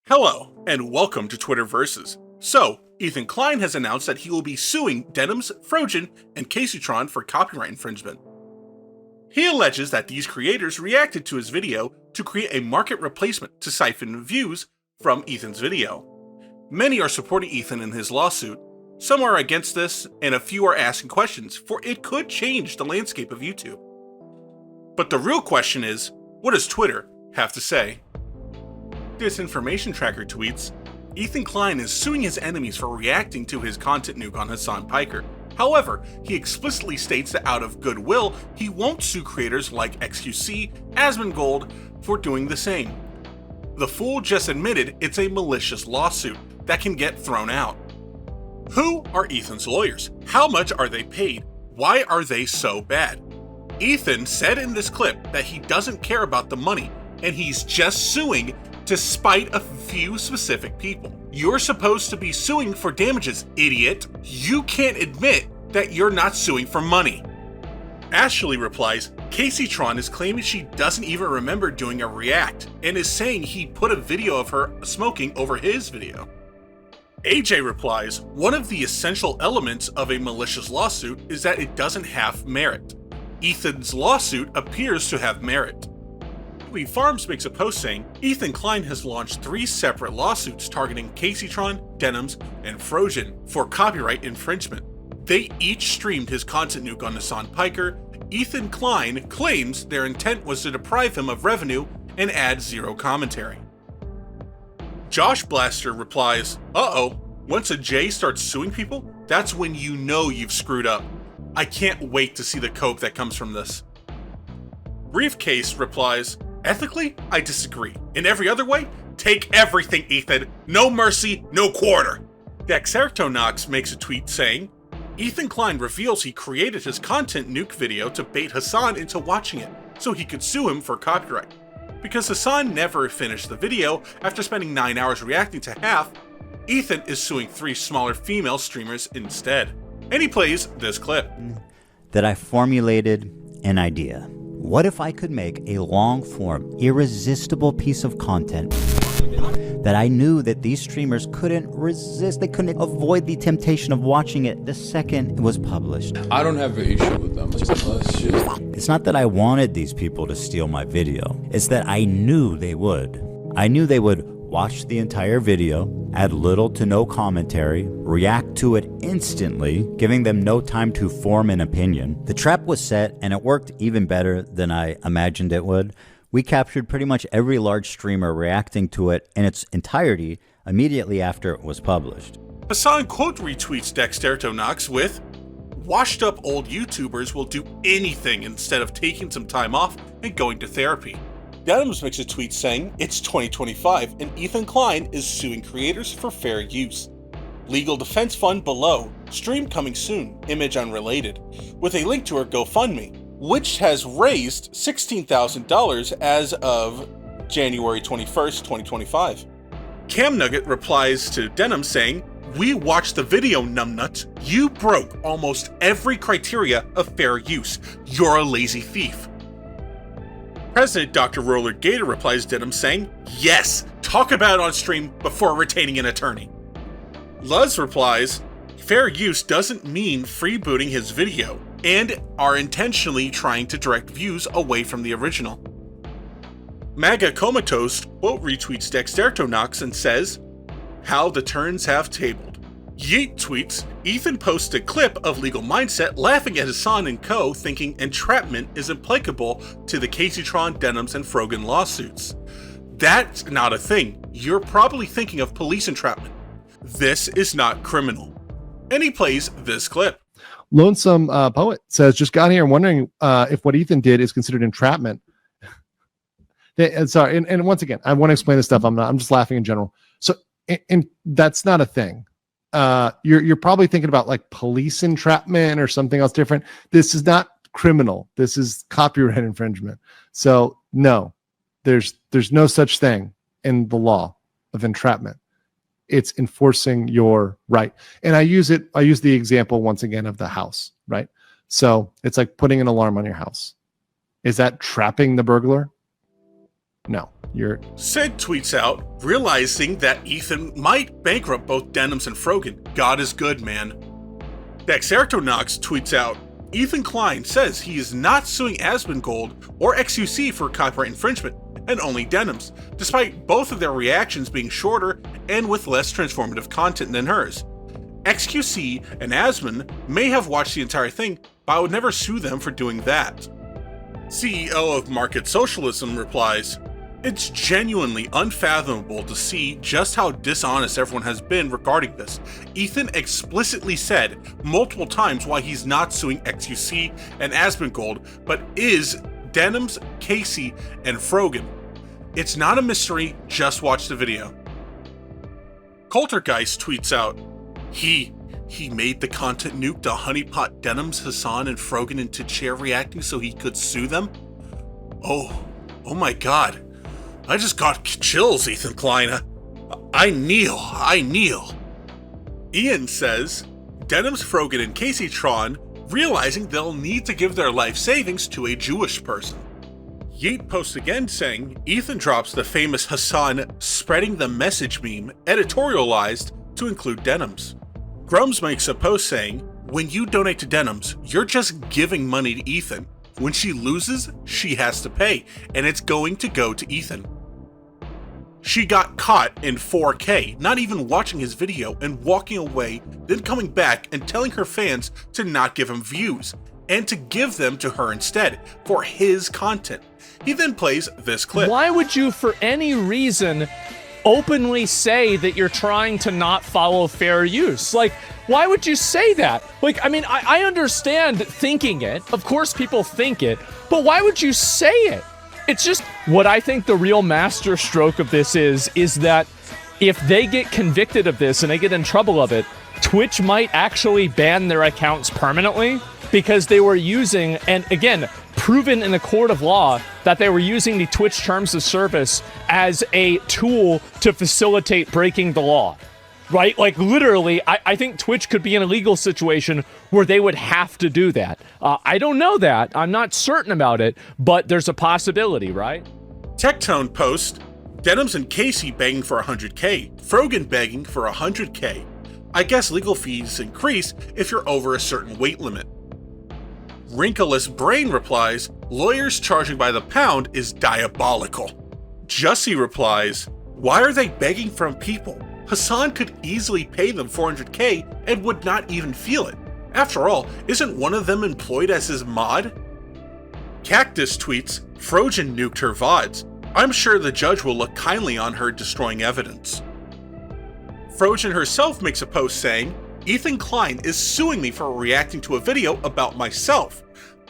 Hello, and welcome to Twitter Versus. So, Ethan Klein has announced that he will be suing Denims, Frogen, and Caseytron for copyright infringement. He alleges that these creators reacted to his video to create a market replacement to siphon views from Ethan's video. Many are supporting Ethan in his lawsuit, some are against this, and a few are asking questions, for it could change the landscape of YouTube. But the real question is, what does Twitter have to say? Disinformation Tracker tweets, Ethan Klein is suing his enemies for reacting to his content nuke on Hassan Piker. However, he explicitly states that out of goodwill, he won't sue creators like XQC, Asmongold for doing the same. The fool just admitted it's a malicious lawsuit that can get thrown out. Who are Ethan's lawyers? How much are they paid? Why are they so bad? Ethan said in this clip that he doesn't care about the money and he's just suing to spite a few specific people. You're supposed to be suing for damages, idiot. You can't admit that you're not suing for money. Ashley replies, Caseytron is claiming she doesn't even remember doing a react and is saying he put a video of her smoking over his video. AJ replies, one of the essential elements of a malicious lawsuit is that it doesn't have merit. Ethan's lawsuit appears to have merit. Farms makes a post saying, Ethan Klein has launched 3 separate lawsuits targeting Caseytron, Denims, and Frogen for copyright infringement. They each streamed his content nuke on Hassan Piker. Ethan Klein claims their intent was to deprive him of revenue and add zero commentary. Josh Blaster replies, uh-oh, once a J starts suing people, that's when you know you've screwed up. I can't wait to see the coke that comes from this. Briefcase replies, ethically, I disagree. In every other way, take everything, Ethan. No mercy, no quarter. Tectone makes a tweet saying, Ethan Klein reveals he created his content nuke video to bait Hassan into watching it, so he could sue him for copyright. Because Hassan never finished the video after spending 9 hours reacting to half, Ethan is suing 3 smaller female streamers instead. And he plays this clip. That I formulated an idea. What if I could make a long-form, irresistible piece of content that I knew that these streamers couldn't resist, they couldn't avoid the temptation of watching it the second it was published. I don't have an issue with them. It's not that I wanted these people to steal my video. It's that I knew they would. I knew they would watch the entire video, add little to no commentary, react to it instantly, giving them no time to form an opinion. The trap was set, and it worked even better than I imagined it would. We captured pretty much every large streamer reacting to it in its entirety immediately after it was published. Hassan quote retweets Tectone with, washed up old YouTubers will do anything instead of taking some time off and going to therapy. Denims makes a tweet saying, it's 2025 and Ethan Klein is suing creators for fair use. Legal defense fund below, stream coming soon, image unrelated, with a link to her GoFundMe, which has raised $16,000 as of January 21st, 2025. Cam Nugget replies to Denim saying, we watched the video, numbnut. You broke almost every criteria of fair use. You're a lazy thief. President Dr. Roller Gator replies Denim saying, yes, talk about it on stream before retaining an attorney. Luz replies, fair use doesn't mean freebooting his video, and are intentionally trying to direct views away from the original. MAGA Comatose quote retweets Tectone and says, how the turns have tabled. Yeet tweets, Ethan posts a clip of Legal Mindset laughing at Hassan and co. thinking entrapment is applicable to the Caseytron, Denims, and Frogen lawsuits. That's not a thing. You're probably thinking of police entrapment. This is not criminal. And he plays this clip. Lonesome Poet says, just got here wondering if what Ethan did is considered entrapment. Sorry, and once again, I want to explain this stuff. I'm just laughing in general. So, and that's not a thing. You're probably thinking about like police entrapment or something else different. This is not criminal. This is copyright infringement. So no, there's no such thing in the law of entrapment. It's enforcing your right. And I use the example once again of the house, right? So it's like putting an alarm on your house. Is that trapping the burglar? No, you're. Sid tweets out, realizing that Ethan might bankrupt both Denims and Frogan. God is good, man. Dexertonox tweets out, Ethan Klein says he is not suing Asmongold or XUC for copyright infringement, and only Denims, despite both of their reactions being shorter and with less transformative content than hers. XQC and Asmon may have watched the entire thing, but I would never sue them for doing that. CEO of Market Socialism replies, It's genuinely unfathomable to see just how dishonest everyone has been regarding this. Ethan explicitly said multiple times why he's not suing XUC and Asmongold, but is Denims, Casey, and Frogan. It's not a mystery, just watch the video. ctergeist tweets out, He made the content nuke to honeypot Denims, Hassan, and Frogan into chair reacting so he could sue them? Oh my god. I just got chills, Ethan Klein. I kneel. Ian says, Denims, Frogan, and Casey Tron realizing they'll need to give their life savings to a Jewish person. Yeet posts again saying, Ethan drops the famous Hassan spreading the message meme editorialized to include Denims. Grums makes a post saying, when you donate to Denims, you're just giving money to Ethan. When she loses, she has to pay, and it's going to go to Ethan. She got caught in 4K, not even watching his video and walking away, then coming back and telling her fans to not give him views, and to give them to her instead, for his content. He then plays this clip. Why would you, for any reason, openly say that you're trying to not follow fair use? Like, why would you say that? Like, I mean, I understand thinking it. Of course people think it, but why would you say it? It's just, what I think the real master stroke of this is that if they get convicted of this and they get in trouble of it, Twitch might actually ban their accounts permanently because they were using, and again, proven in a court of law that they were using the Twitch terms of service as a tool to facilitate breaking the law, right? Like literally, I think Twitch could be in a legal situation where they would have to do that. I don't know that. I'm not certain about it, but there's a possibility, right? Tectone post, Denims and Casey begging for 100K, Frogan begging for 100K. I guess legal fees increase if you're over a certain weight limit. Wrinkleless Brain replies, lawyers charging by the pound is diabolical. Jussie replies, why are they begging from people? Hassan could easily pay them 400K and would not even feel it. After all, isn't one of them employed as his mod? Cactus tweets, Frogan nuked her VODs. I'm sure the judge will look kindly on her destroying evidence. Frogan herself makes a post saying, Ethan Klein is suing me for reacting to a video about myself.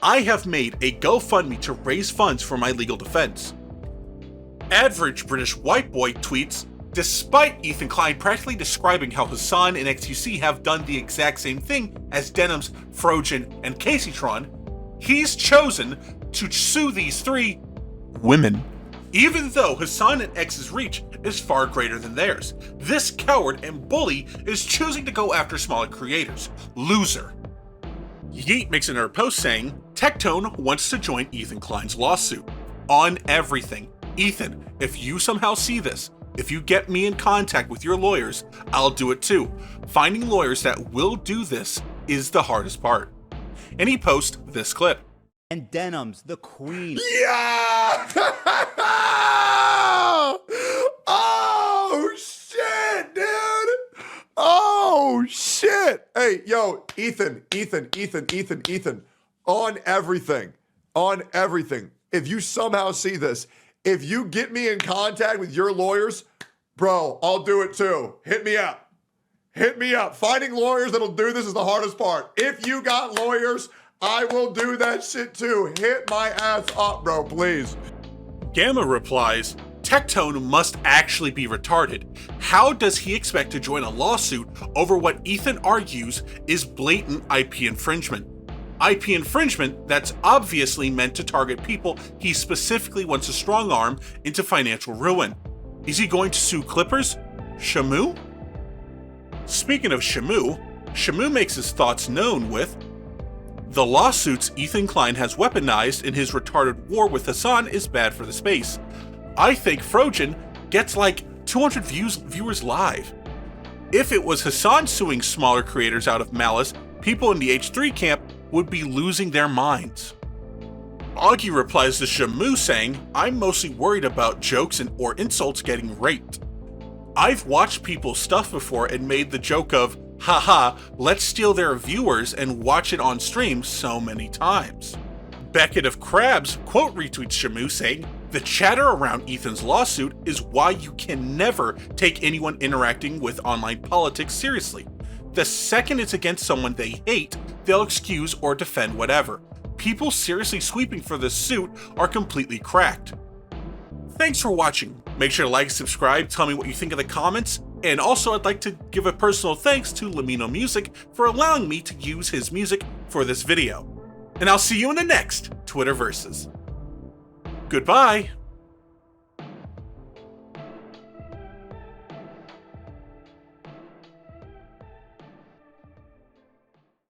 I have made a GoFundMe to raise funds for my legal defense. Average British White Boy tweets, despite Ethan Klein practically describing how Hassan and XUC have done the exact same thing as Denims, Frogan, and Caseytron, he's chosen to sue these three women. Even though Hassan and X's reach is far greater than theirs, this coward and bully is choosing to go after smaller creators. Loser. Yeet makes another post saying, Tectone wants to join Ethan Klein's lawsuit. On everything. Ethan, if you somehow see this, if you get me in contact with your lawyers, I'll do it too. Finding lawyers that will do this is the hardest part. And he posts this clip. And Denims, the queen. Yeah! Oh, shit, dude! Oh, shit! Hey, yo, Ethan. On everything. If you somehow see this, if you get me in contact with your lawyers, bro, I'll do it too. Hit me up. Finding lawyers that'll do this is the hardest part. If you got lawyers, I will do that shit too. Hit my ass up, bro, please. Gamma replies, Tectone must actually be retarded. How does he expect to join a lawsuit over what Ethan argues is blatant IP infringement? IP infringement that's obviously meant to target people he specifically wants to strong arm into financial ruin. Is he going to sue Clippers? Shimu? Speaking of Shimu makes his thoughts known with, the lawsuits Ethan Klein has weaponized in his retarded war with Hassan is bad for the space. I think Frojan gets like 200 viewers live. If it was Hassan suing smaller creators out of malice, people in the H3 camp would be losing their minds. Augie replies to Shimu saying, I'm mostly worried about jokes or insults getting raped. I've watched people's stuff before and made the joke of, haha, let's steal their viewers and watch it on stream so many times. Beckett of Krabs quote retweets Shimu saying, the chatter around Ethan's lawsuit is why you can never take anyone interacting with online politics seriously. The second it's against someone they hate, they'll excuse or defend whatever. People seriously sweeping for this suit are completely cracked. Thanks for watching. Make sure to like, subscribe, tell me what you think in the comments, and also I'd like to give a personal thanks to LEMMiNO Music for allowing me to use his music for this video. And I'll see you in the next Twitterverses. Goodbye!